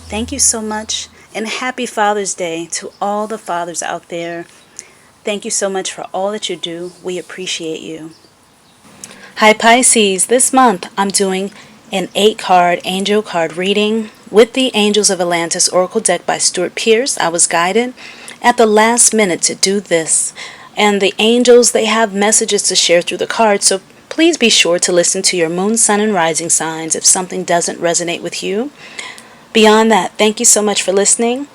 Thank you so much, and happy Father's Day to all the fathers out there. Thank you so much for all that you do. We appreciate you. Hi Pisces, this month I'm doing an 8-card angel card reading with the Angels of Atlantis Oracle deck by Stuart Pierce. I was guided at the last minute to do this. And the angels, they have messages to share through the cards, so please be sure to listen to your moon, sun, and rising signs if something doesn't resonate with you. Beyond that, thank you so much for listening.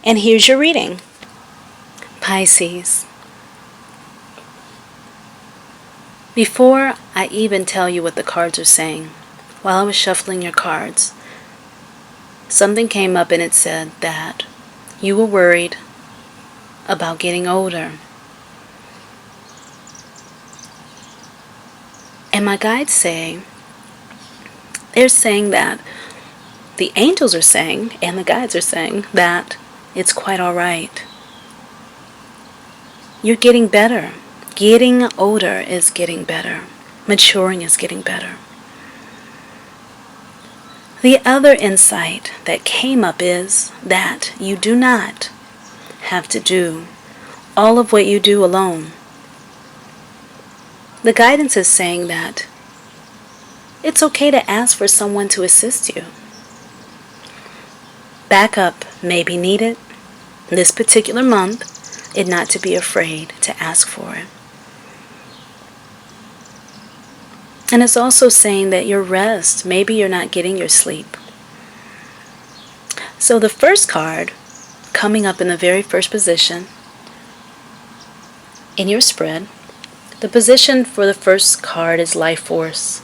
And here's your reading. Pisces. Before I even tell you what the cards are saying, while I was shuffling your cards, something came up and it said that you were worried about getting older. And my guides say, they're saying that the angels are saying, and the guides are saying, that it's quite all right. You're getting better. Getting older is getting better. Maturing is getting better. The other insight that came up is that you do not have to do all of what you do alone. The guidance is saying that it's okay to ask for someone to assist you. Backup may be needed this particular month, and not to be afraid to ask for it. And it's also saying that your rest, maybe you're not getting your sleep. So the first card, coming up in the very first position in your spread, the position for the first card is Life Force.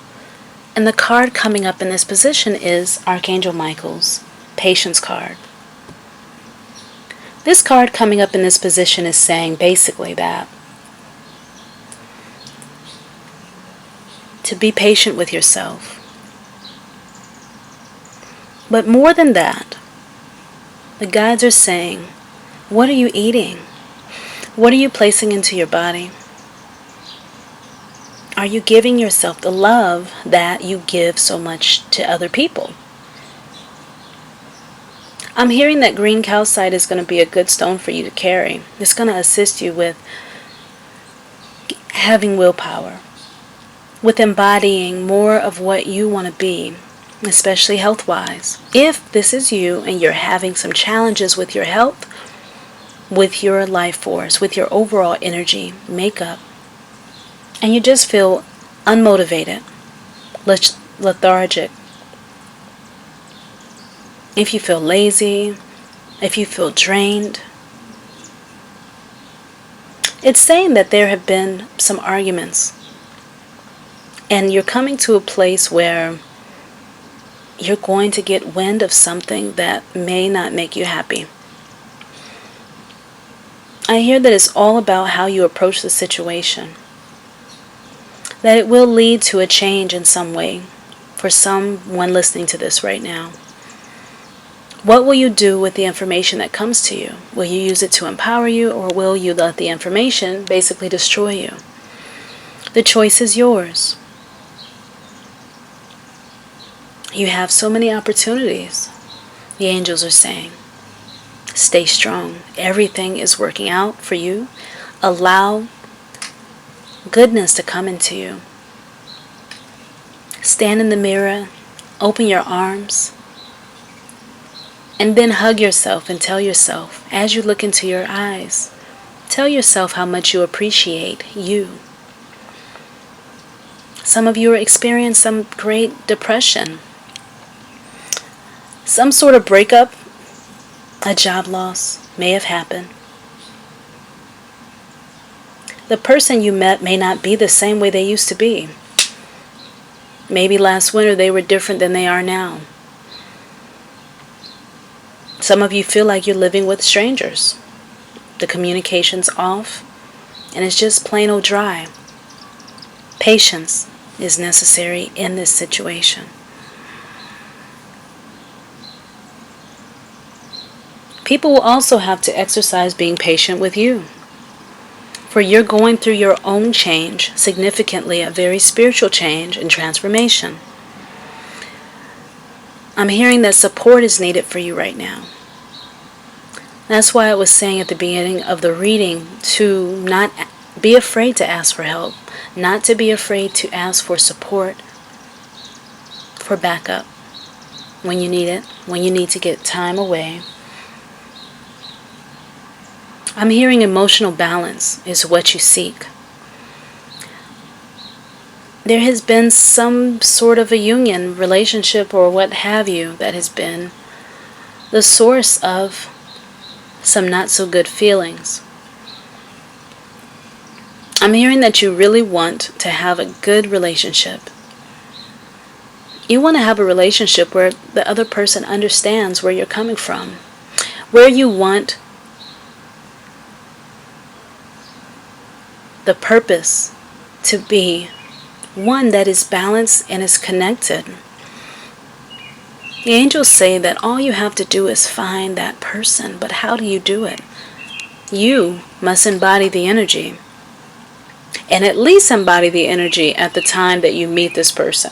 And the card coming up in this position is Archangel Michael's Patience card. This card coming up in this position is saying basically that to be patient with yourself. But more than that, the guides are saying, what are you eating? What are you placing into your body? Are you giving yourself the love that you give so much to other people? I'm hearing that green calcite is going to be a good stone for you to carry. It's going to assist you with having willpower, with embodying more of what you want to be, especially health-wise. If this is you and you're having some challenges with your health, with your life force, with your overall energy, makeup, and you just feel unmotivated, lethargic, if you feel lazy, if you feel drained, it's saying that there have been some arguments and you're coming to a place where you're going to get wind of something that may not make you happy. I hear that it's all about how you approach the situation, that it will lead to a change in some way for someone listening to this right now. What will you do with the information that comes to you? Will you use it to empower you, or will you let the information basically destroy you? The choice is yours. You have so many opportunities, the angels are saying. Stay strong. Everything is working out for you. Allow goodness to come into you. Stand in the mirror, open your arms, and then hug yourself and tell yourself, as you look into your eyes, tell yourself how much you appreciate you. Some of you are experiencing some great depression, some sort of breakup, a job loss may have happened. The person you met may not be the same way they used to be. Maybe last winter they were different than they are now. Some of you feel like you're living with strangers. The communication's off, and it's just plain old dry. Patience is necessary in this situation. People will also have to exercise being patient with you, for you're going through your own change, significantly a very spiritual change and transformation. I'm hearing that support is needed for you right now. That's why I was saying at the beginning of the reading to not be afraid to ask for help, not to be afraid to ask for support, for backup when you need it, when you need to get time away. I'm hearing emotional balance is what you seek. There has been some sort of a union, relationship, or what have you that has been the source of some not so good feelings. I'm hearing that you really want to have a good relationship. You want to have a relationship where the other person understands where you're coming from, where you want the purpose to be one that is balanced and is connected. The angels say that all you have to do is find that person, but how do you do it? You must embody the energy, and at least embody the energy at the time that you meet this person.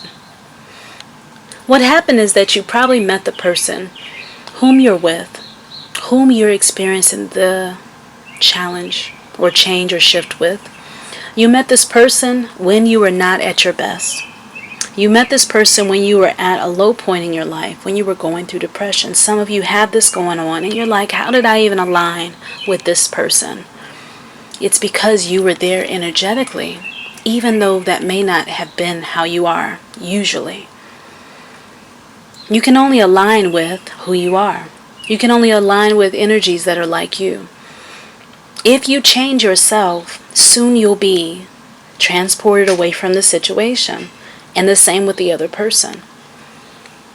What happened is that you probably met the person whom you're with, whom you're experiencing the challenge or change or shift with. You met this person when you were not at your best. You met this person when you were at a low point in your life, when you were going through depression. Some of you have this going on and you're like, how did I even align with this person? It's because you were there energetically, even though that may not have been how you are usually. You can only align with who you are. You can only align with energies that are like you. If you change yourself, soon you'll be transported away from the situation. And the same with the other person.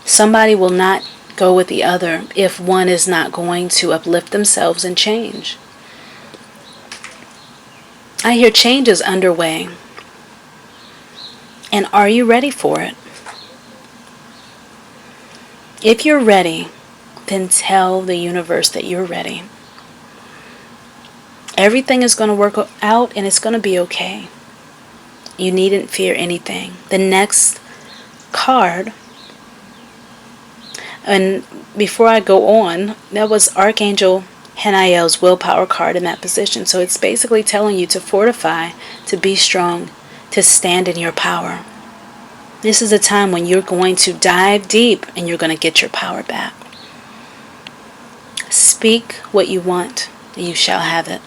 Somebody will not go with the other if one is not going to uplift themselves and change. I hear change is underway. And are you ready for it? If you're ready, then tell the universe that you're ready. Everything is going to work out and it's going to be okay. You needn't fear anything. The next card, and before I go on, that was Archangel Haniel's willpower card in that position. So it's basically telling you to fortify, to be strong, to stand in your power. This is a time when you're going to dive deep and you're going to get your power back. Speak what you want, and you shall have it.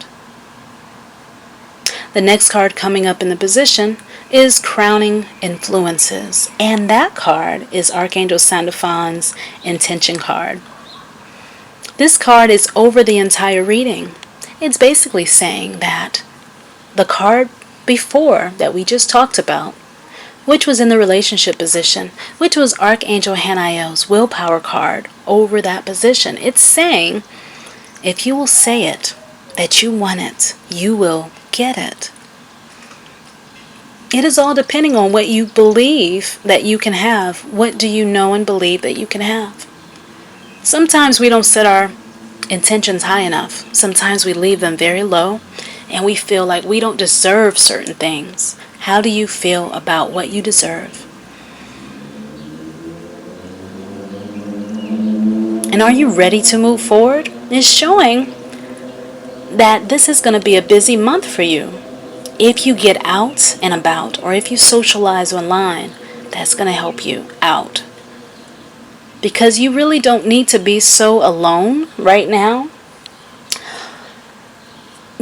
The next card coming up in the position is Crowning Influences. And that card is Archangel Sandalphon's Intention card. This card is over the entire reading. It's basically saying that the card before that we just talked about, which was in the relationship position, which was Archangel Haniel's willpower card over that position. It's saying, if you will say it, that you want it, you will get it. It is all depending on what you believe that you can have. What do you know and believe that you can have? Sometimes we don't set our intentions high enough. Sometimes we leave them very low and we feel like we don't deserve certain things. How do you feel about what you deserve? And are you ready to move forward? It's showing that this is going to be a busy month for you. If you get out and about, or if you socialize online, that's going to help you out. Because you really don't need to be so alone right now.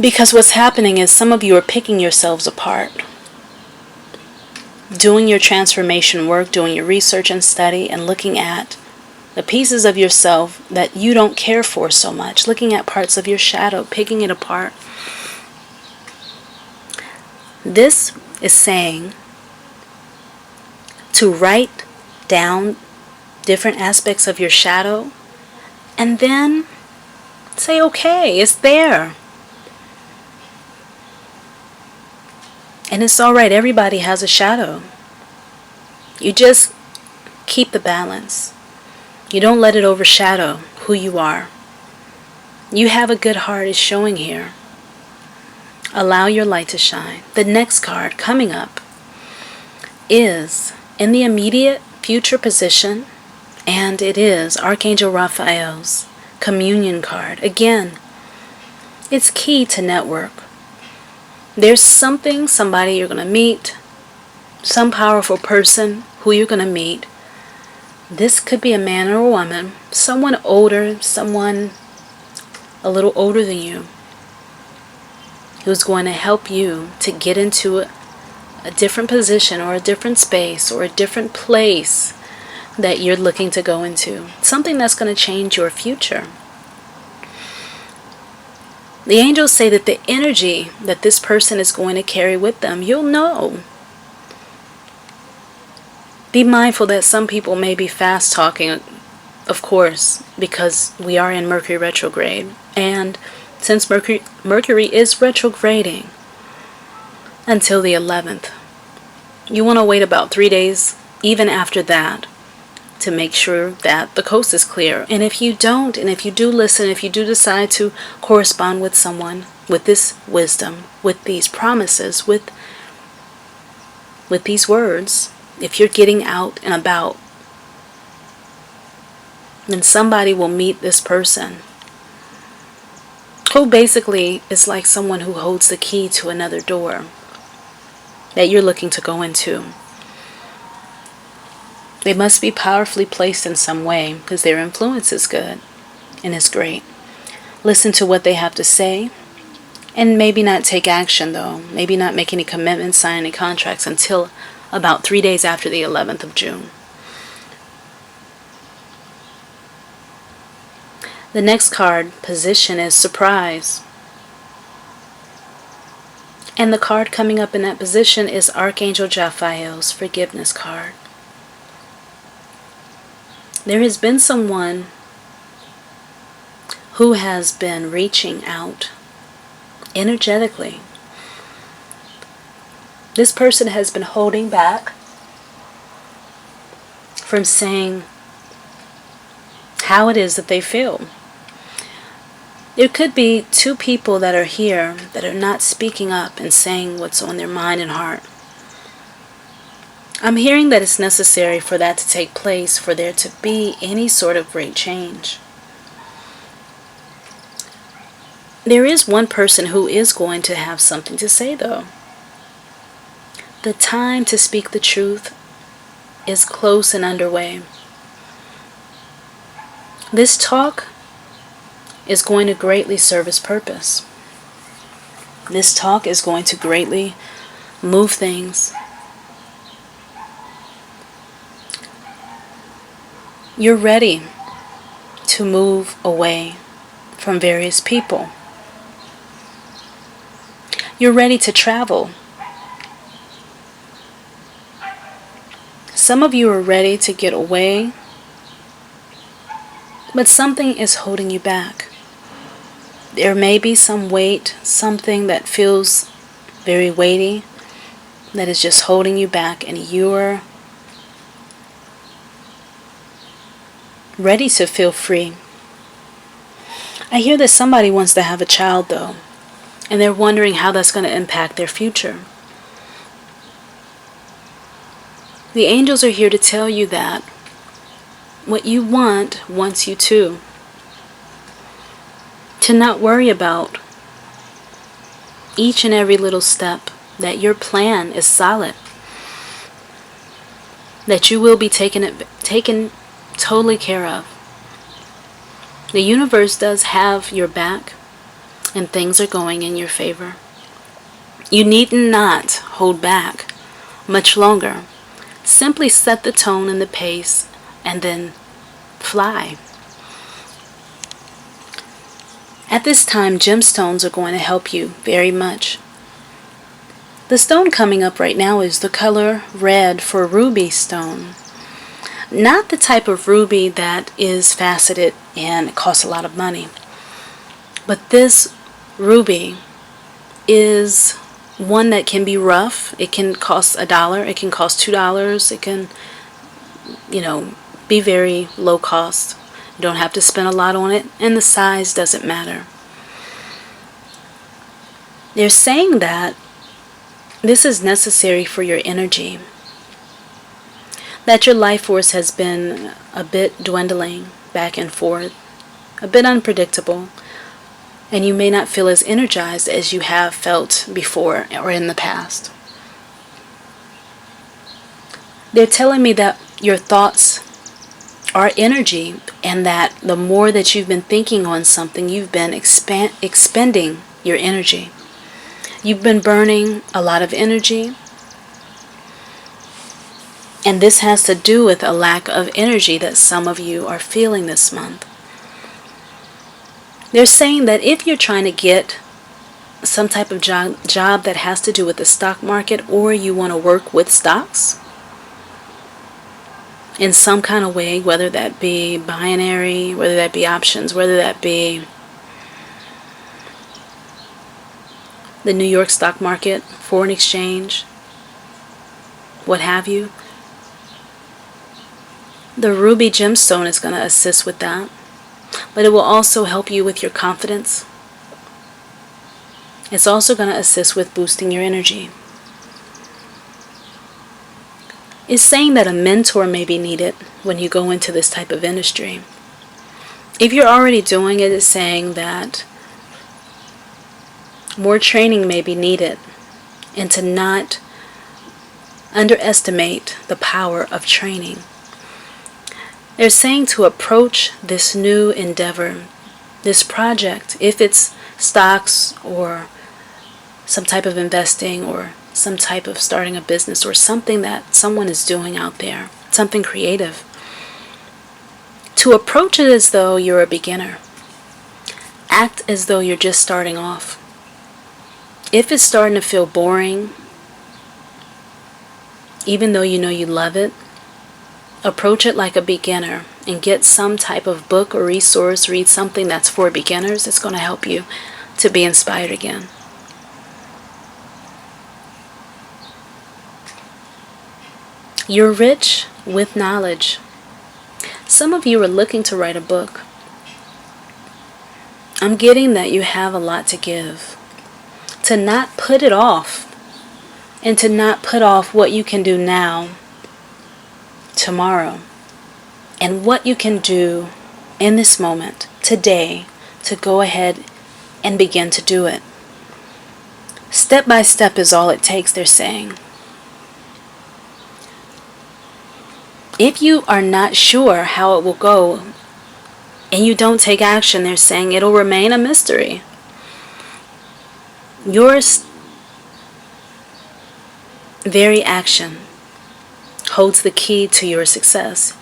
Because what's happening is some of you are picking yourselves apart. Doing your transformation work, doing your research and study, and looking at the pieces of yourself that you don't care for so much. Looking at parts of your shadow, picking it apart. This is saying to write down different aspects of your shadow and then say, okay, it's there. And it's all right. Everybody has a shadow. You just keep the balance. You don't let it overshadow who you are. You have a good heart is showing here. Allow your light to shine. The next card coming up is in the immediate future position. And it is Archangel Raphael's communion card. Again, it's key to network. There's somebody you're going to meet, some powerful person who you're going to meet. This could be a man or a woman, someone older, someone a little older than you, who's going to help you to get into a different position or a different space or a different place that you're looking to go into. Something that's going to change your future. The angels say that the energy that this person is going to carry with them, you'll know. Be mindful that some people may be fast talking, of course, because we are in Mercury retrograde. And since Mercury is retrograding until the 11th, you want to wait about 3 days, even after that, to make sure that the coast is clear. And if you don't, and if you do listen, if you do decide to correspond with someone with this wisdom, with these promises, with these words, if you're getting out and about, then somebody will meet this person who basically is like someone who holds the key to another door that you're looking to go into. They must be powerfully placed in some way because their influence is good and is great. Listen to what they have to say and maybe not take action though. Maybe not make any commitments, sign any contracts until about 3 days after the 11th of June. The next card position is surprise. And the card coming up in that position is Archangel Raphael's forgiveness card. There has been someone who has been reaching out energetically. This person has been holding back from saying how it is that they feel. There could be two people that are here that are not speaking up and saying what's on their mind and heart. I'm hearing that it's necessary for that to take place, for there to be any sort of great change. There is one person who is going to have something to say, though. The time to speak the truth is close and underway. This talk is going to greatly serve its purpose. This talk is going to greatly move things. You're ready to move away from various people. You're ready to travel. Some of you are ready to get away, but something is holding you back. There may be some weight, something that feels very weighty, that is just holding you back, and you're ready to feel free. I hear that somebody wants to have a child, though, and they're wondering how that's going to impact their future. The angels are here to tell you that what you want wants you to not worry about each and every little step, that your plan is solid, that you will be taken totally care of. The universe does have your back, and things are going in your favor. You need not hold back much longer. Simply set the tone and the pace, and then fly. At this time, gemstones are going to help you very much. The stone coming up right now is the color red for ruby stone. Not the type of ruby that is faceted and costs a lot of money. But this ruby is one that can be rough. It can cost $1. It can cost $2. It can, be very low cost. You don't have to spend a lot on it, and the size doesn't matter. They're saying that this is necessary for your energy, that your life force has been a bit dwindling back and forth, a bit unpredictable, and you may not feel as energized as you have felt before or in the past. They're telling me that your thoughts are energy, and that the more that you've been thinking on something, you've been expending your energy. You've been burning a lot of energy, and this has to do with a lack of energy that some of you are feeling this month. They're saying that if you're trying to get some type of job that has to do with the stock market, or you want to work with stocks in some kind of way, whether that be binary, whether that be options, whether that be the New York stock market, foreign exchange, what have you, the ruby gemstone is going to assist with that. But it will also help you with your confidence. It's also going to assist with boosting your energy. It's saying that a mentor may be needed when you go into this type of industry. If you're already doing it, it's saying that more training may be needed, and to not underestimate the power of training. They're saying to approach this new endeavor, this project, if it's stocks or some type of investing or some type of starting a business or something that someone is doing out there, something creative, to approach it as though you're a beginner. Act as though you're just starting off. If it's starting to feel boring, even though you know you love it, approach it like a beginner and get some type of book or resource, read something that's for beginners. It's going to help you to be inspired again. You're rich with knowledge. Some of you are looking to write a book. I'm getting that you have a lot to give. To not put it off, and to not put off what you can do now, tomorrow, and what you can do in this moment, today, to go ahead and begin to do it. Step by step is all it takes, they're saying. If you are not sure how it will go and you don't take action, they're saying it'll remain a mystery. Your very action holds the key to your success.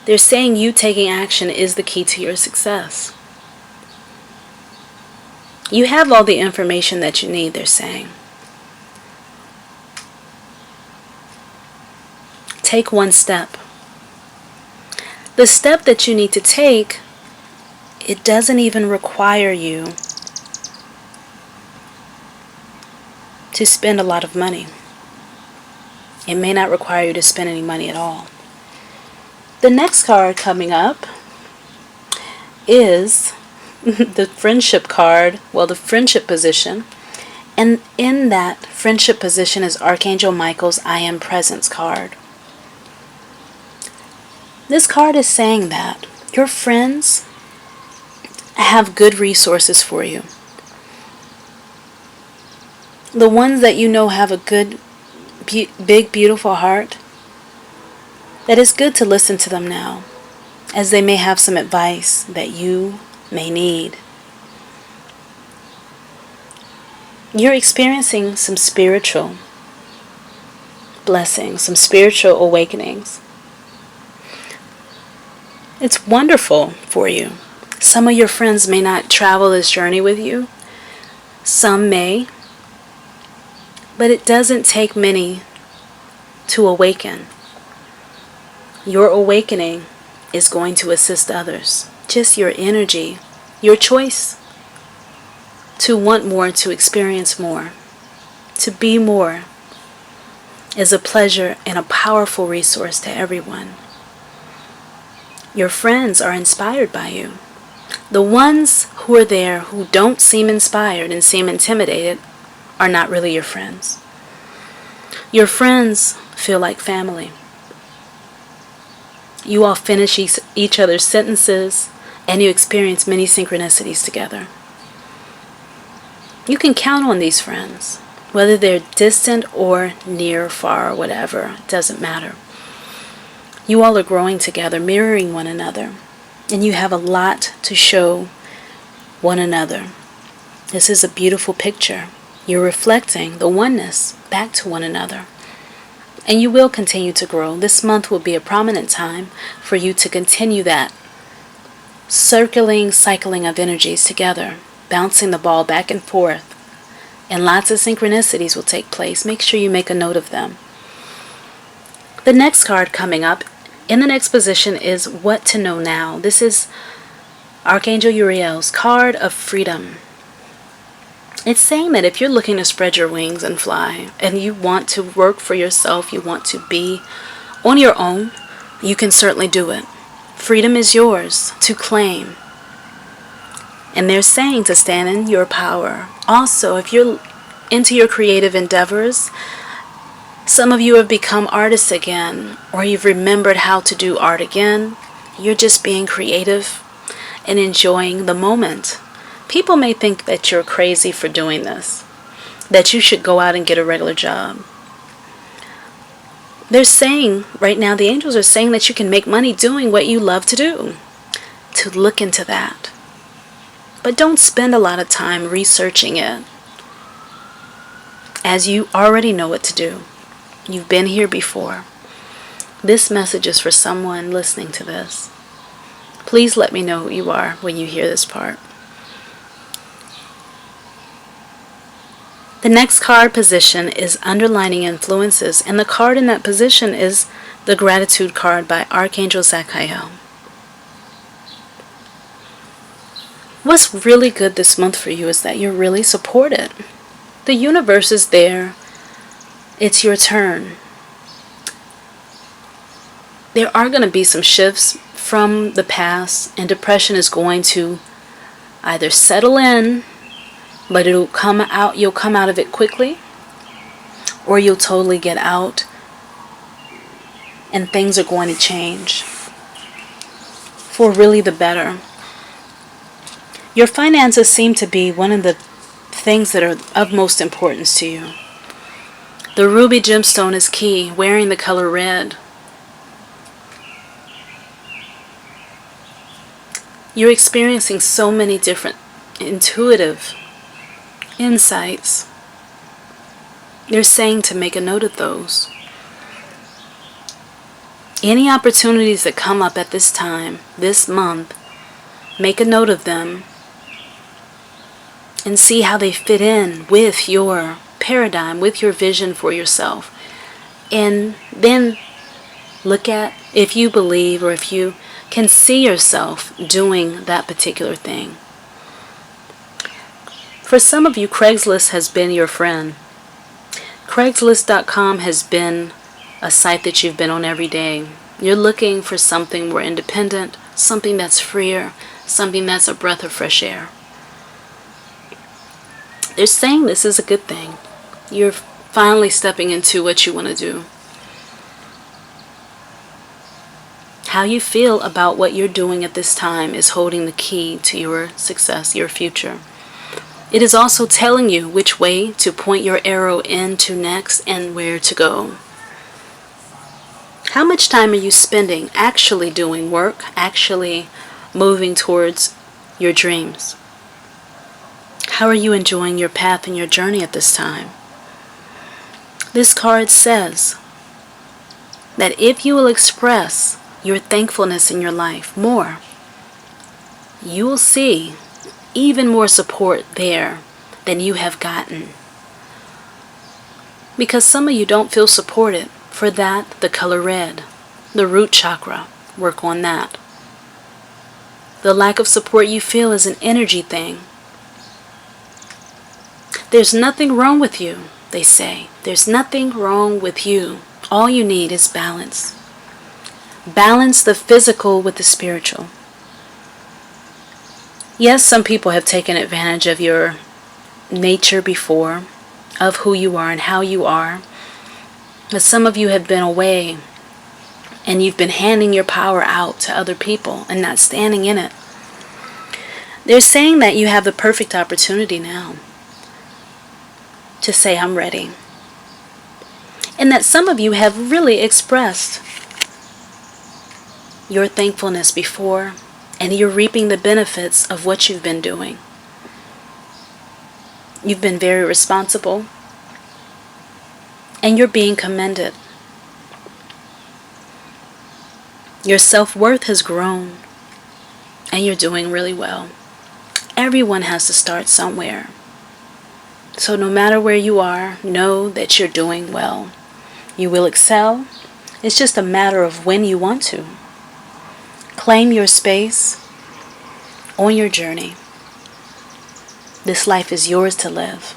They're saying you taking action is the key to your success. You have all the information that you need, they're saying. Take one step. The step that you need to take, it doesn't even require you to spend a lot of money. It may not require you to spend any money at all. The next card coming up is the friendship card, the friendship position. And in that friendship position is Archangel Michael's I Am Presence card. This card is saying that your friends have good resources for you. The ones that you know have a good, big, beautiful heart, that it's good to listen to them now, as they may have some advice that you may need. You're experiencing some spiritual blessings, some spiritual awakenings. It's wonderful for you. Some of your friends may not travel this journey with you. Some may. But it doesn't take many to awaken. Your awakening is going to assist others. Just your energy, your choice to want more, to experience more, to be more, is a pleasure and a powerful resource to everyone. Your friends are inspired by you. The ones who are there who don't seem inspired and seem intimidated are not really your friends. Your friends feel like family. You all finish each other's sentences, and you experience many synchronicities together. You can count on these friends, whether they're distant or near, far, or whatever, it doesn't matter. You all are growing together, mirroring one another, and you have a lot to show one another. This is a beautiful picture. You're reflecting the oneness back to one another. And you will continue to grow. This month will be a prominent time for you to continue that cycling of energies together, bouncing the ball back and forth. And lots of synchronicities will take place. Make sure you make a note of them. The next card coming up in the next position is What to Know Now. This is Archangel Uriel's card of freedom. It's saying that if you're looking to spread your wings and fly, and you want to work for yourself, you want to be on your own, you can certainly do it. Freedom is yours to claim. And they're saying to stand in your power. Also, if you're into your creative endeavors, some of you have become artists again, or you've remembered how to do art again. You're just being creative and enjoying the moment. People may think that you're crazy for doing this, that you should go out and get a regular job. They're saying, right now, the angels are saying that you can make money doing what you love to do. To look into that. But don't spend a lot of time researching it, as you already know what to do. You've been here before. This message is for someone listening to this. Please let me know who you are when you hear this part. The next card position is Underlining Influences, and the card in that position is the Gratitude card by Archangel Zachiel. What's really good this month for you is that you're really supported. The universe is there. It's your turn. There are going to be some shifts from the past, and depression is going to either settle in, but it'll come out, you'll come out of it quickly, or you'll totally get out and things are going to change for really the better. Your finances seem to be one of the things that are of most importance to you. The ruby gemstone is key, wearing the color red. You're experiencing so many different intuitive insights. They're saying to make a note of those. Any opportunities that come up at this time, this month, make a note of them and see how they fit in with your paradigm, with your vision for yourself. And then look at if you believe or if you can see yourself doing that particular thing. For some of you, Craigslist has been your friend. Craigslist.com has been a site that you've been on every day. You're looking for something more independent, something that's freer, something that's a breath of fresh air. They're saying this is a good thing. You're finally stepping into what you want to do. How you feel about what you're doing at this time is holding the key to your success, your future. It is also telling you which way to point your arrow into next and where to go. How much time are you spending actually doing work, actually moving towards your dreams? How are you enjoying your path and your journey at this time? This card says that if you will express your thankfulness in your life more, you will see even more support there than you have gotten. Because some of you don't feel supported. For that, the color red, the root chakra, work on that. The lack of support you feel is an energy thing. There's nothing wrong with you, they say. There's nothing wrong with you. All you need is balance. Balance the physical with the spiritual. Yes, some people have taken advantage of your nature before, of who you are and how you are. But some of you have been away and you've been handing your power out to other people and not standing in it. They're saying that you have the perfect opportunity now to say, I'm ready. And that some of you have really expressed your thankfulness before, and you're reaping the benefits of what you've been doing. You've been very responsible, and you're being commended. Your self-worth has grown, and you're doing really well. Everyone has to start somewhere. So no matter where you are, know that you're doing well. You will excel. It's just a matter of when you want to. Claim your space on your journey. This life is yours to live.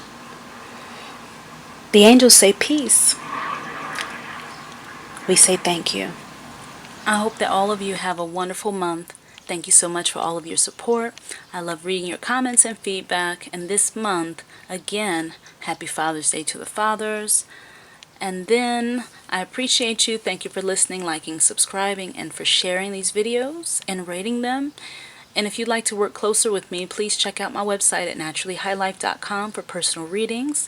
The angels say peace. We say thank you. I hope that all of you have a wonderful month. Thank you so much for all of your support. I love reading your comments and feedback. And this month, again, happy Father's Day to the fathers. And then I appreciate you. Thank you for listening, liking, subscribing, and for sharing these videos and rating them. And if you'd like to work closer with me, please check out my website at naturallyhighlife.com for personal readings.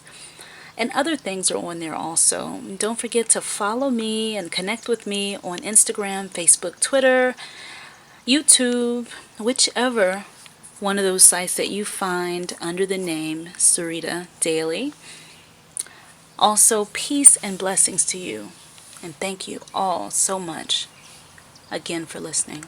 And other things are on there also. Don't forget to follow me and connect with me on Instagram, Facebook, Twitter, YouTube, whichever one of those sites that you find under the name Sarita Daily. Also, peace and blessings to you. And thank you all so much again for listening.